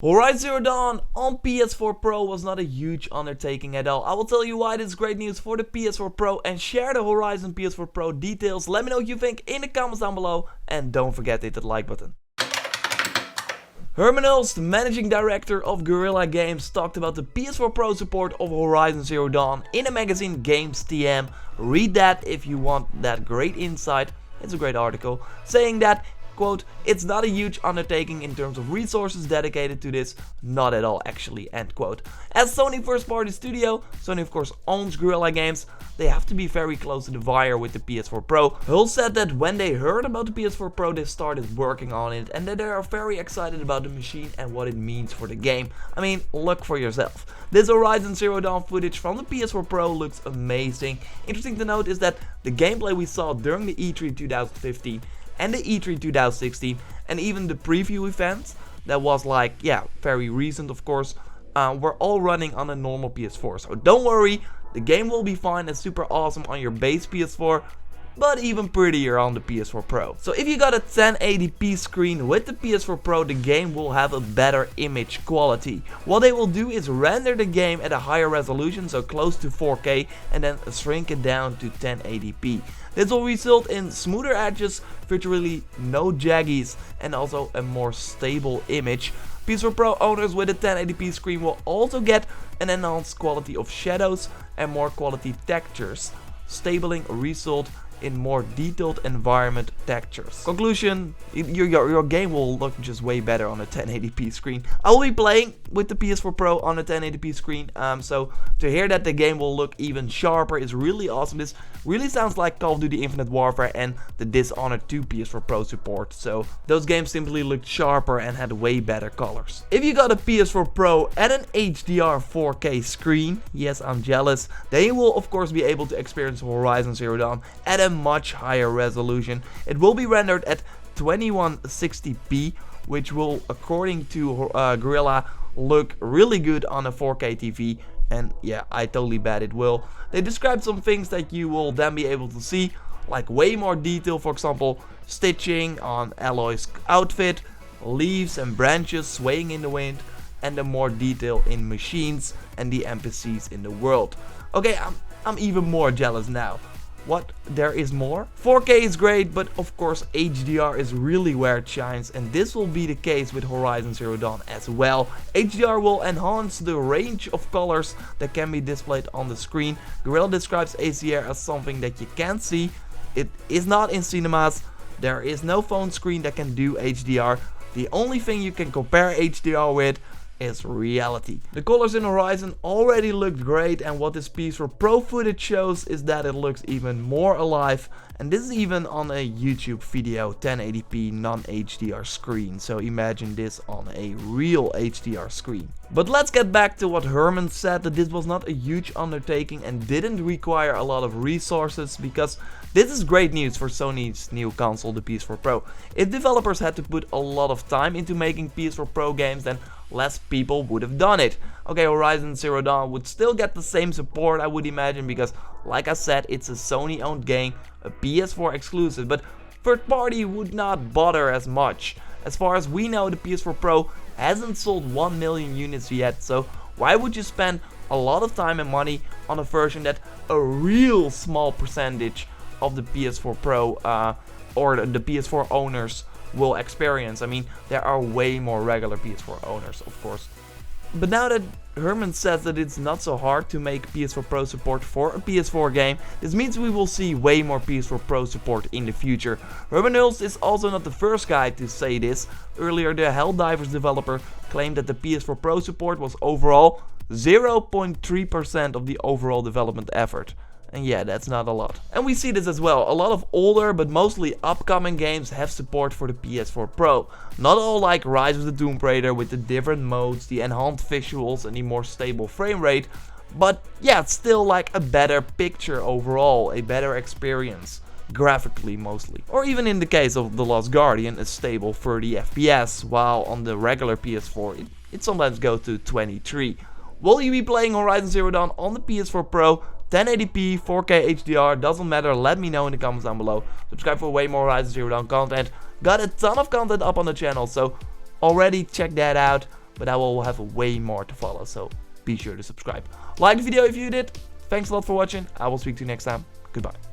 Horizon Zero Dawn on PS4 Pro was not a huge undertaking at all. I will tell you why this is great news for the PS4 Pro and share the Horizon PS4 Pro details. Let me know what you think in the comments down below and don't forget to hit that like button. Herman Hulst, the managing director of Guerrilla Games, talked about the PS4 Pro support of Horizon Zero Dawn in a magazine Games TM. Read that if you want that great insight. It's a great article saying that, quote, "It's not a huge undertaking in terms of resources dedicated to this, not at all actually," end quote. As Sony first party studio, Sony of course owns Guerrilla Games, they have to be very close to the wire with the PS4 Pro. Hull said that when they heard about the PS4 Pro they started working on it and that they are very excited about the machine and what it means for the game. I mean, look for yourself. This Horizon Zero Dawn footage from the PS4 Pro looks amazing. Interesting to note is that the gameplay we saw during the E3 2015 and the E3 2016 and even the preview events that was like, yeah, very recent of course, were all running on a normal PS4. So don't worry, the game will be fine and super awesome on your base PS4, but even prettier on the PS4 Pro. So if you got a 1080p screen with the PS4 Pro, the game will have a better image quality. What they will do is render the game at a higher resolution, so close to 4K, and then shrink it down to 1080p. This will result in smoother edges, virtually no jaggies, and also a more stable image. PS4 Pro owners with a 1080p screen will also get an enhanced quality of shadows and more quality textures. Stabling result in more detailed environment textures. Conclusion, your game will look just way better on a 1080p screen. I will be playing with the PS4 Pro on a 1080p screen, so to hear that the game will look even sharper is really awesome. This really sounds like Call of Duty Infinite Warfare and the Dishonored 2 PS4 Pro support, so those games simply looked sharper and had way better colors. If you got a PS4 Pro and an HDR 4K screen, yes, I'm jealous, then you will of course be able to experience Horizon Zero Dawn at a much higher resolution. It will be rendered at 2160p, which will, according to Guerrilla, look really good on a 4K TV, and yeah, I totally bet it will. They described some things that you will then be able to see, like way more detail, for example, stitching on Aloy's outfit, leaves and branches swaying in the wind, and the more detail in machines and the NPCs in the world. Okay, I'm even more jealous now. What? There is more? 4K is great, but of course HDR is really where it shines, and this will be the case with Horizon Zero Dawn as well. HDR will enhance the range of colors that can be displayed on the screen. Guerrilla describes HDR as something that you can't see. It is not in cinemas. There is no phone screen that can do HDR. The only thing you can compare HDR with is reality. The colors in Horizon already looked great, and what this PS4 Pro footage shows is that it looks even more alive, and this is even on a YouTube video 1080p non-HDR screen, so imagine this on a real HDR screen. But let's get back to what Herman said, that this was not a huge undertaking and didn't require a lot of resources, because this is great news for Sony's new console, the PS4 Pro. If developers had to put a lot of time into making PS4 Pro games, then less people would have done it. Okay, Horizon Zero Dawn would still get the same support, I would imagine, because like I said, it's a Sony owned game, a PS4 exclusive, but third party would not bother as much. As far as we know, the PS4 Pro hasn't sold 1 million units yet, so why would you spend a lot of time and money on a version that a real small percentage of the PS4 Pro or the PS4 owners will experience? I mean, there are way more regular PS4 owners, of course. But now that Herman says that it's not so hard to make PS4 Pro support for a PS4 game, this means we will see way more PS4 Pro support in the future. Herman Hulst is also not the first guy to say this. Earlier, the Helldivers developer claimed that the PS4 Pro support was overall 0.3% of the overall development effort. And yeah, that's not a lot. And we see this as well. A lot of older but mostly upcoming games have support for the PS4 Pro. Not all like Rise of the Tomb Raider with the different modes, the enhanced visuals and the more stable frame rate. But yeah, it's still like a better picture overall, a better experience. Graphically mostly. Or even in the case of The Lost Guardian, a stable 30 FPS, while on the regular PS4 it sometimes goes to 23. Will you be playing Horizon Zero Dawn on the PS4 Pro? 1080p, 4K HDR, doesn't matter, let me know in the comments down below. Subscribe for way more Horizon Zero Dawn content. Got a ton of content up on the channel, so already check that out. but I will have way more to follow, so be sure to subscribe. Like the video if you did. Thanks a lot for watching. I will speak to you next time. Goodbye.